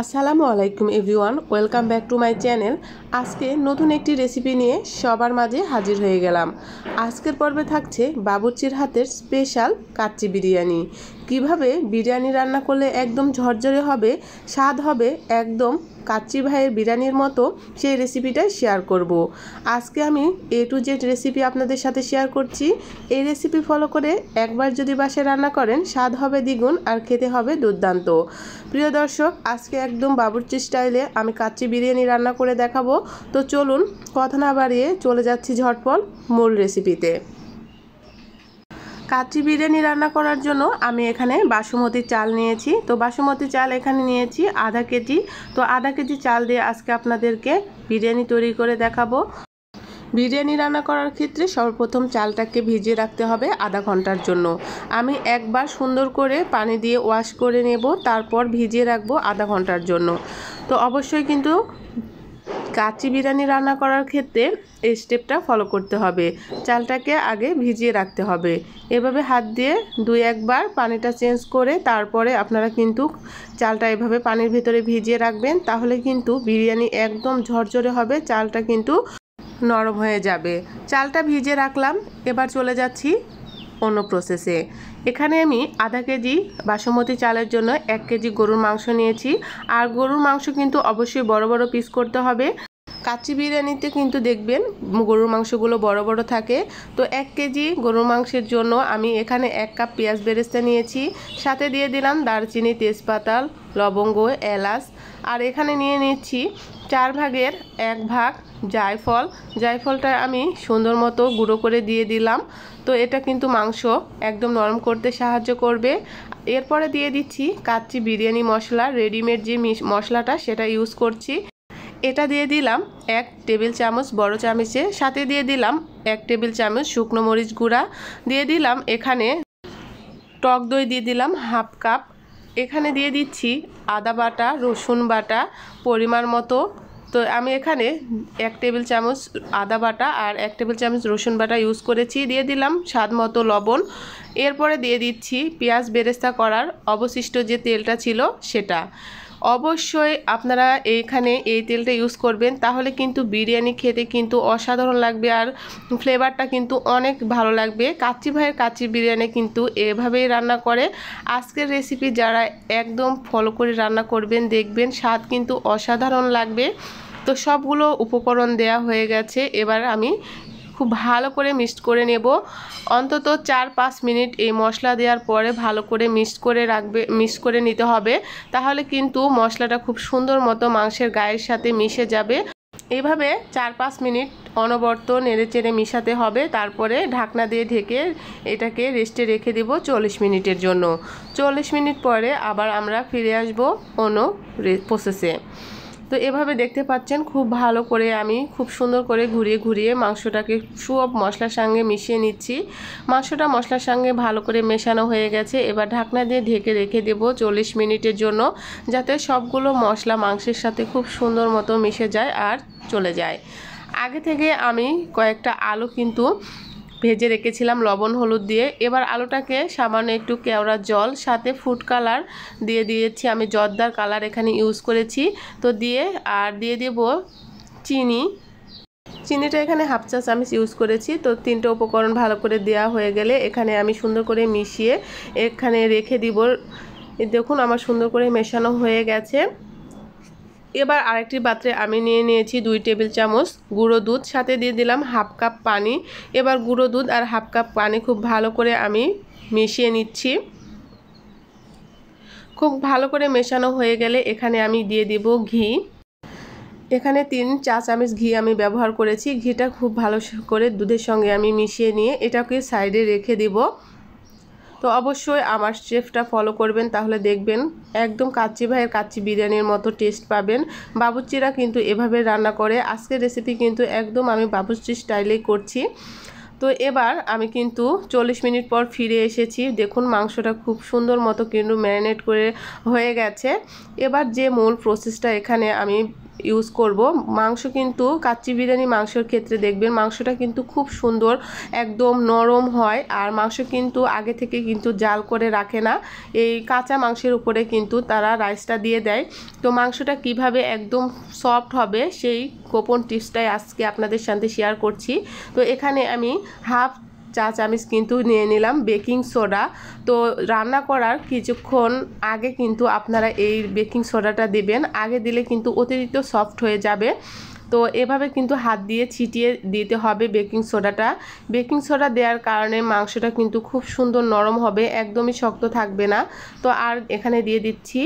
আসসালামু আলাইকুম everyone, welcome back to my channel. আজকে নতুন একটি রেসিপি নিয়ে সবার মাঝে হাজির হয়ে গেলাম। আজকের পর্বে থাকছে বাবুর্চির হাতের স্পেশাল কাচ্চি বিরিয়ানি। কিভাবে বিরিয়ানি রান্না করলে একদম ঝরঝরে হবে, স্বাদ হবে একদম কাচ্চি ভাইয়ের বিরিয়ানির মতো, সেই রেসিপিটাই শেয়ার করব। আজকে আমি A to Z রেসিপি আপনাদের সাথে শেয়ার করছি। এই রেসিপি ফলো করে একবার যদি বাসায় রান্না করেন, স্বাদ হবে দ্বিগুণ আর খেতে হবে দুর্দান্ত। প্রিয় দর্শক, আজকে একদম বাবুর্চি স্টাইলে আমি কাচ্চি বিরিয়ানি রান্না করে দেখাবো। তো চলুন কথা না বাড়িয়ে চলে যাচ্ছি ঝটপট মূল রেসিপিতে। কাচ্চি বিরিয়ানি রান্না করার জন্য আমি এখানে বাসমতি চাল নিয়েছি। তো বাসমতি চাল এখানে নিয়েছি আধা কেজি। তো আধা কেজি চাল দিয়ে আজকে আপনাদেরকে বিরিয়ানি তৈরি করে দেখাবো। বিরিয়ানি রান্না করার ক্ষেত্রে সর্বপ্রথম চালটাকে ভিজিয়ে রাখতে হবে আধা ঘন্টার জন্য। আমি একবার সুন্দর করে পানি দিয়ে ওয়াশ করে নেব, তারপর ভিজিয়ে রাখবো আধা ঘন্টার জন্য। তো অবশ্যই কিন্তু কাচ্চি বিরিয়ানি রান্না করার ক্ষেত্রে এই স্টেপটা ফলো করতে হবে। চালটাকে আগে ভিজিয়ে রাখতে হবে। এভাবে হাত দিয়ে দুই একবার পানিটা চেঞ্জ করে তারপরে আপনারা কিন্তু চালটা এভাবে পানির ভিতরে ভিজিয়ে রাখবেন, তাহলে কিন্তু বিরিয়ানি একদম ঝরঝরে হবে, চালটা কিন্তু নরম হয়ে যাবে। চালটা ভিজিয়ে রাখলাম, এবার চলে যাচ্ছি অন্য প্রসেসে। এখানে আমি আধা কেজি বাসমতি চালের জন্য 1 কেজি গরুর মাংস নিয়েছি। আর গরুর মাংস কিন্তু অবশ্যই বড় বড় পিস করতে হবে। কাচ্চি বিরিয়ানিতে কিন্তু দেখবেন গরুর মাংসগুলো বড় বড় থাকে। তো 1 কেজি গরুর মাংসের জন্য আমি এখানে 1 কাপ পেঁয়াজ বেরেস্তা নিয়েছি। সাথে দিয়ে দিলাম দারচিনি, তেজপাতা, লবঙ্গ, এলাচ। আর এখানে নিয়ে নিচ্ছি 4 ভাগের 1 ভাগ জায়ফল। জায়ফলটা আমি সুন্দর মতো গুঁড়ো করে দিয়ে দিলাম। তো এটা কিন্তু মাংস একদম নরম করতে সাহায্য করবে। এরপরে দিয়ে দিচ্ছি কাচ্চি বিরিয়ানি মশলা, রেডিমেড যে মশলাটা সেটা ইউজ করছি। এটা দিয়ে দিলাম 1 টেবিল চামচ বড় চামচে। সাথে দিয়ে দিলাম 1 টেবিল চামচ শুকনো মরিচ গুঁড়া। দিয়ে দিলাম এখানে টক দই, দিয়ে দিলাম হাফ কাপ। এখানে দিয়ে দিচ্ছি আদা বাটা, রসুন বাটা পরিমাণ মতো। তো আমি এখানে 1 টেবিল চামচ আদা বাটা আর 1 টেবিল চামচ রসুন বাটা ইউজ করেছি। দিয়ে দিলাম স্বাদ মতো লবণ। এরপরে দিয়ে দিচ্ছি পেঁয়াজ বেরেস্তা করার অবশিষ্ট যে তেলটা ছিল সেটা। অবশ্যই আপনারা এইখানে এই তেলটা ইউজ করবেন, তাহলে কিন্তু বিরিয়ানি খেতে কিন্তু অসাধারণ লাগবে আর ফ্লেভারটা কিন্তু অনেক ভালো লাগবে। কাচ্চি ভাইয়ের কাচ্চি বিরিয়ানি কিন্তু এভাবেই রান্না করে। আজকের রেসিপি যারা একদম ফলো করে রান্না করবেন, দেখবেন স্বাদ কিন্তু অসাধারণ লাগবে। তো সবগুলো উপকরণ দেয়া হয়ে গেছে। এবার আমি খুব ভালো করে মিক্সড করে নেব। অন্তত 4-5 মিনিট এই মশলা দেওয়ার পরে ভালো করে মিক্স করে নিতে হবে, তাহলে কিন্তু মশলাটা খুব সুন্দর মতো মাংসের গায়ের সাথে মিশে যাবে। এইভাবে 4-5 মিনিট অনবরত নেড়েচেড়ে মিশাতে হবে। তারপরে ঢাকনা দিয়ে ঢেকে এটাকে রেস্টে রেখে দেব 40 মিনিটের জন্য। 40 মিনিট পরে আবার আমরা ফিরে আসব অন্য প্রসেসে। তো এভাবে দেখতে পাচ্ছেন খুব ভালো করে আমি খুব সুন্দর করে ঘুরিয়ে ঘুরিয়ে মাংসটাকে সব মশলার সঙ্গে মিশিয়ে নিচ্ছি। মাংসটা মশলার সঙ্গে ভালো করে মেশানো হয়ে গেছে। এবার ঢাকনা দিয়ে ঢেকে রেখে দেব 40 মিনিটের জন্য, যাতে সবগুলো মশলা মাংসের সাথে খুব সুন্দর মতো মিশে যায় আর চলে যায়। আগে থেকে আমি কয়েকটা আলু কিন্তু ভেজে রেখেছিলাম লবণ হলুদ দিয়ে। এবার আলুটাকে সামান্য একটু কেওড়া জল সাথে ফুড কালার দিয়ে দিয়েছি। আমি জর্দার কালার এখানে ইউজ করেছি। তো দিয়ে দেব চিনিটা এখানে হাফ চা চামচ ইউজ করেছি। তো 3টে উপকরণ ভালো করে দেওয়া হয়ে গেলে এখানে আমি সুন্দর করে মিশিয়ে এখানে রেখে দিব। দেখুন আমার সুন্দর করে মেশানো হয়ে গেছে। এবার আরেকটি পাত্রে আমি নিয়েছি 2 টেবিল চামচ গুঁড়ো দুধ। সাথে দিয়ে দিলাম হাফ কাপ পানি। এবার গুঁড়ো দুধ আর হাফ কাপ পানি খুব ভালো করে আমি মিশিয়ে নিচ্ছি। খুব ভালো করে মেশানো হয়ে গেলে এখানে আমি দিয়ে দিব ঘি। এখানে 3 চা চামচ ঘি আমি ব্যবহার করেছি। ঘিটা খুব ভালো করে দুধের সঙ্গে আমি মিশিয়ে নিয়ে এটাকে সাইডে রেখে দিব। তো অবশ্যই আমার স্টেপটা ফলো করবেন, তাহলে দেখবেন একদম কাচ্চি ভাইয়ের কাচ্চি বিরিয়ানির মতো টেস্ট পাবেন। বাবুর্চিরা কিন্তু এভাবে রান্না করে। আজকের রেসিপি কিন্তু একদম আমি বাবুর্চি স্টাইলেই করছি। তো এবার আমি কিন্তু 40 মিনিট পর ফিরে এসেছি। দেখুন মাংসটা খুব সুন্দর মতো কিন্তু ম্যারিনেট করে হয়ে গেছে। এবার যে মূল প্রসেসটা এখানে আমি ইউজ করব। মাংস কিন্তু কাচ্চি বিরিয়ানি মাংসের ক্ষেত্রে দেখবেন মাংসটা কিন্তু খুব সুন্দর একদম নরম হয়, আর মাংস কিন্তু আগে থেকে কিন্তু জাল করে রাখে না, এই কাঁচা মাংসের উপরে কিন্তু তারা রাইসটা দিয়ে দেয়। তো মাংসটা কিভাবে একদম সফট হবে সেই গোপন টিপসটাই আজকে আপনাদের সাথে শেয়ার করছি। তো এখানে আমি হাফ চা চামচ কিন্তু নিয়ে নিলাম বেকিং সোডা। তো রান্না করার কিছুক্ষণ আগে কিন্তু আপনারা এই বেকিং সোডাটা দেবেন, আগে দিলে কিন্তু অতিরিক্ত সফট হয়ে যাবে। তো এভাবে কিন্তু হাত দিয়ে ছিটিয়ে দিতে হবে বেকিং সোডাটা। বেকিং সোডা দেওয়ার কারণে মাংসটা কিন্তু খুব সুন্দর নরম হবে, একদমই শক্ত থাকবে না। তো আর এখানে দিয়ে দিচ্ছি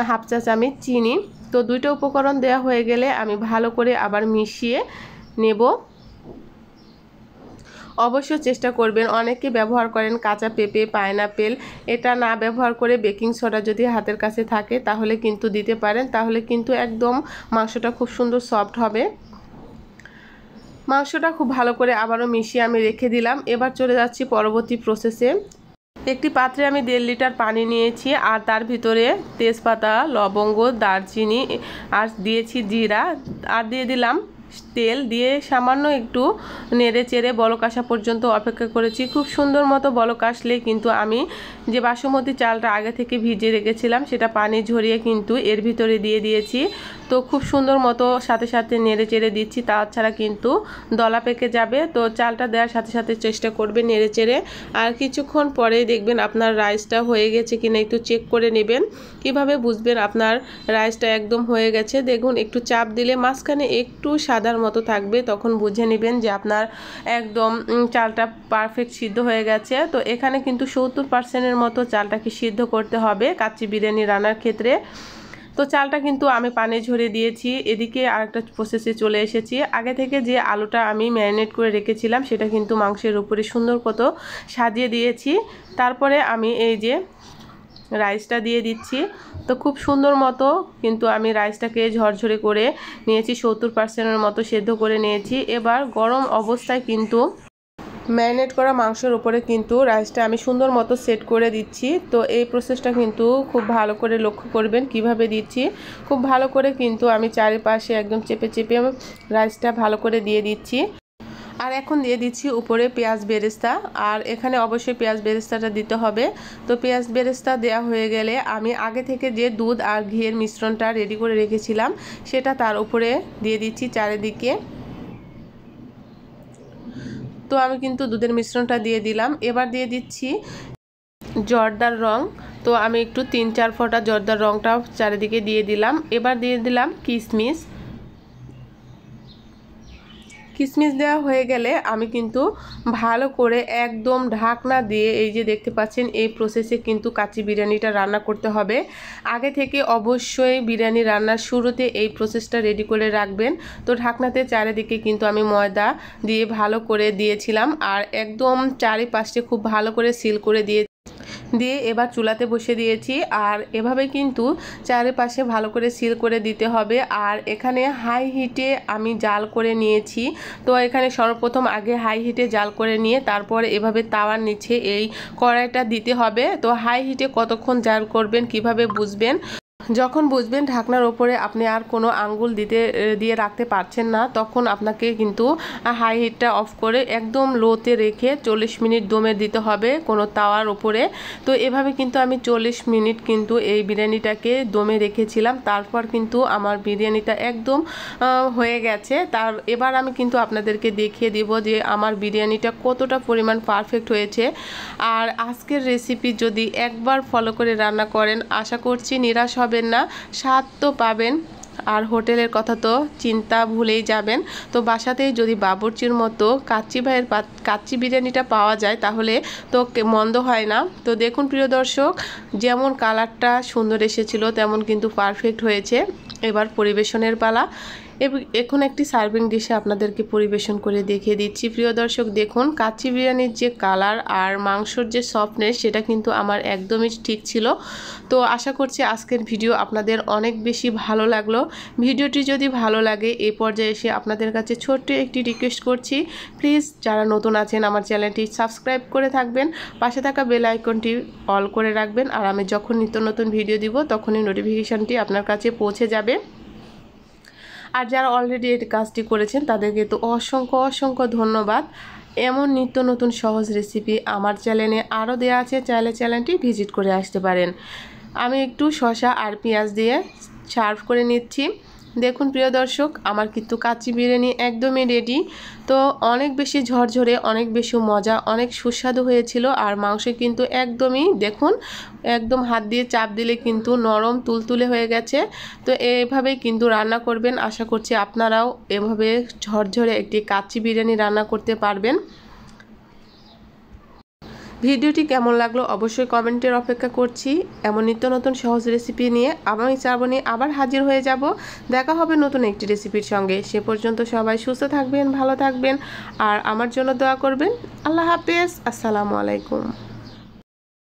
হাফ চা চামচ চিনি। তো দুইটা উপকরণ দেওয়া হয়ে গেলে আমি ভালো করে আবার মিশিয়ে নেব। অবশ্য চেষ্টা করবেন, অনেকে ব্যবহার করেন কাঁচা পেঁপে, পাইনাপেল, এটা না ব্যবহার করে বেকিং সোডা যদি হাতের কাছে থাকে তাহলে কিন্তু দিতে পারেন, তাহলে কিন্তু একদম মাংসটা খুব সুন্দর সফট হবে। মাংসটা খুব ভালো করে আবারও মিশিয়ে আমি রেখে দিলাম। এবার চলে যাচ্ছি পরবর্তী প্রসেসে। একটি পাত্রে আমি 1.5 লিটার পানি নিয়েছি, আর তার ভিতরে তেজপাতা, লবঙ্গ, দারচিনি আর দিয়েছি জিরা, আর দিয়ে দিলাম তেল, দিয়ে সামান্য একটু নেড়ে চেড়ে বলক আসা পর্যন্ত অপেক্ষা করেছি। খুব সুন্দর মতো বলক আসলে কিন্তু আমি যে বাসমতি চালটা আগে থেকে ভিজিয়ে রেখেছিলাম সেটা পানি ঝরিয়ে কিন্তু এর ভিতরে দিয়ে দিয়েছি। তো খুব সুন্দর মতো সাথে সাথে নেড়ে চেড়ে দিচ্ছি, তাছাড়া কিন্তু দলা পেকে যাবে। তো চালটা দেওয়ার সাথে সাথে চেষ্টা করবে নেড়ে চেড়ে, আর কিছুক্ষণ পরে দেখবেন আপনার রাইসটা হয়ে গেছে কিনা একটু চেক করে নেবেন। কিভাবে বুঝবেন আপনার রাইসটা একদম হয়ে গেছে? দেখুন একটু চাপ দিলে মাঝখানে একটু সাদার মতো থাকবে, তখন বুঝে নেবেন যে আপনার একদম চালটা পারফেক্ট সিদ্ধ হয়ে গেছে। তো এখানে কিন্তু 70% মতো চালটাকে সিদ্ধ করতে হবে কাচ্চি বিরিয়ানি রান্নার ক্ষেত্রে। তো চালটা কিন্তু আমি পানি ঝরিয়ে দিয়েছি। এদিকে আরেকটা প্রসেসে চলে এসেছি। আগে থেকে যে আলুটা আমি ম্যারিনেট করে রেখেছিলাম সেটা কিন্তু মাংসের উপরে সুন্দর মতো সাজিয়ে দিয়েছি। তারপরে আমি এই যে রাইসটা দিয়ে দিচ্ছি। তো খুব সুন্দর মতো কিন্তু আমি রাইসটাকে ঝরঝরে করে নিয়েছি, 70%-এর মতো সেদ্ধ করে নিয়েছি। এবার গরম অবস্থায় কিন্তু ম্যারিনেট করা মাংসের উপরে কিন্তু রাইসটা আমি সুন্দর মতো সেট করে দিচ্ছি। তো এই প্রসেসটা কিন্তু খুব ভালো করে লক্ষ্য করবেন কিভাবে দিচ্ছি। খুব ভালো করে কিন্তু আমি চারিপাশে একদম চেপে চেপে রাইসটা ভালো করে দিয়ে দিচ্ছি। আর এখন দিয়ে দিচ্ছি উপরে পেঁয়াজ বেরেস্তা, আর এখানে অবশ্যই পেঁয়াজ বেরেস্তাটা দিতে হবে। তো পেঁয়াজ বেরেস্তা দেওয়া হয়ে গেলে আমি আগে থেকে যে দুধ আর ঘিয়ের মিশ্রণটা রেডি করে রেখেছিলাম সেটা তার উপরে দিয়ে দিচ্ছি চারিদিকে। তো আমি কিন্তু দুধের মিশ্রণটা দিয়ে দিলাম। এবার দিয়ে দিচ্ছি জর্দার রং। তো আমি একটু 3-4 ফোঁটা জর্দার রংটা চারিদিকে দিয়ে দিলাম। এবার দিয়ে দিলাম কিশমিশ। কিশমিশ দেওয়া হয়ে গেলে আমি কিন্তু ভালো করে একদম ঢাকনা দিয়ে, এই যে দেখতে পাচ্ছেন এই প্রসেসে কিন্তু কাচ্চি বিরিয়ানিটা রান্না করতে হবে। আগে থেকে অবশ্যই বিরিয়ানি রান্নার শুরুতে এই প্রসেসটা রেডি করে রাখবেন। তো ঢাকনাতে চারিদিকে কিন্তু আমি ময়দা দিয়ে ভালো করে দিয়েছিলাম, আর একদম চারিপাশে খুব ভালো করে সিল করে দিয়ে এবার চুলাতে বসে দিয়েছি। আর এভাবে কিন্তু চারিপাশে ভালো করে সিল করে দিতে হবে। আর এখানে হাই হিটে আমি জাল করে নিয়েছি। তো এখানে সর্বপ্রথম আগে হাই হিটে জাল করে নিয়ে তারপরে এভাবে তাওয়ার নিচে এই কড়াইটা দিতে হবে। তো হাই হিটে কতক্ষণ জাল করবেন কিভাবে বুঝবেন? যখন বুঝবেন ঢাকনার ওপরে আপনি আর কোনো আঙ্গুল দিয়ে রাখতে পারছেন না, তখন আপনাকে কিন্তু হাই হিটটা অফ করে একদম লোতে রেখে 40 মিনিট দমে দিতে হবে কোনো তাওয়ার ওপরে। তো এভাবে কিন্তু আমি 40 মিনিট কিন্তু এই বিরিয়ানিটাকে দমে রেখেছিলাম। তারপর কিন্তু আমার বিরিয়ানিটা একদম হয়ে গেছে। এবার আমি কিন্তু আপনাদেরকে দেখিয়ে দিব যে আমার বিরিয়ানিটা কতটা পরিমাণ পারফেক্ট হয়েছে। আর আজকের রেসিপি যদি একবার ফলো করে রান্না করেন আশা করছি নিরাশ হবে না, স্বাদ তো পাবেন। আর হোটেলের কথা তো চিন্তা ভুলেই যাবেন। তো বাসাতেই যদি বাবুর্চির মতো কাচ্চি বিরিয়ানিটা পাওয়া যায় তাহলে তো মন্দ হয় না। তো দেখুন প্রিয় দর্শক, যেমন কালারটা সুন্দর এসেছিল তেমন কিন্তু পারফেক্ট হয়েছে। এবার পরিবেশনের পালা। এখন একটি সার্ভিং ডিশে আপনাদেরকে পরিবেশন করে দেখিয়ে দিচ্ছি। প্রিয় দর্শক দেখুন, কাচ্চি বিরিয়ানির যে কালার আর মাংসর যে সফটনেস সেটা কিন্তু আমার একদমই ঠিক ছিল। তো আশা করছি আজকের ভিডিও আপনাদের অনেক বেশি ভালো লাগলো। ভিডিওটি যদি ভালো লাগে এই পর্যায়ে এসে আপনাদের কাছে ছোট্ট একটি রিকোয়েস্ট করছি, প্লিজ যারা নতুন আছেন আমার চ্যানেলটি সাবস্ক্রাইব করে থাকবেন, পাশে থাকা বেল আইকনটি অল করে রাখবেন, আর আমি যখন নিত্য নতুন ভিডিও দিব তখনই নোটিফিকেশানটি আপনার কাছে পৌঁছে যাবে। আর যারা অলরেডি এই কাজটি করেছেন তাদেরকে তো অসংখ্য অসংখ্য ধন্যবাদ। এমন নিত্য নতুন সহজ রেসিপি আমার চ্যানেলে আরও দেওয়া আছে, চাইলে চ্যানেলটি ভিজিট করে আসতে পারেন। আমি একটু শসা আর পেঁয়াজ দিয়ে সার্ভ করে নিচ্ছি। দেখুন প্রিয় দর্শক, আমার কিন্তু কাচ্চি বিরিয়ানি একদমই রেডি। তো অনেক বেশি ঝরঝরে, অনেক বেশি মজা, অনেক সুস্বাদু হয়েছিল। আর মাংস কিন্তু একদমই দেখুন, একদম হাত দিয়ে চাপ দিলে কিন্তু নরম তুলতুলে হয়ে গেছে। তো এইভাবেই কিন্তু রান্না করবেন। আশা করছি আপনারাও এভাবে ঝরঝরে একটি কাচ্চি বিরিয়ানি রান্না করতে পারবেন। ভিডিওটি কেমন লাগলো অবশ্যই কমেন্টের অপেক্ষা করছি। এমন নিত্য নতুন সহজ রেসিপি নিয়ে আমি শ্রাবণী আবার হাজির হয়ে যাব। দেখা হবে নতুন একটি রেসিপির সঙ্গে। সে পর্যন্ত সবাই সুস্থ থাকবেন, ভালো থাকবেন আর আমার জন্য দোয়া করবেন। আল্লাহ হাফেজ, আসসালামু আলাইকুম।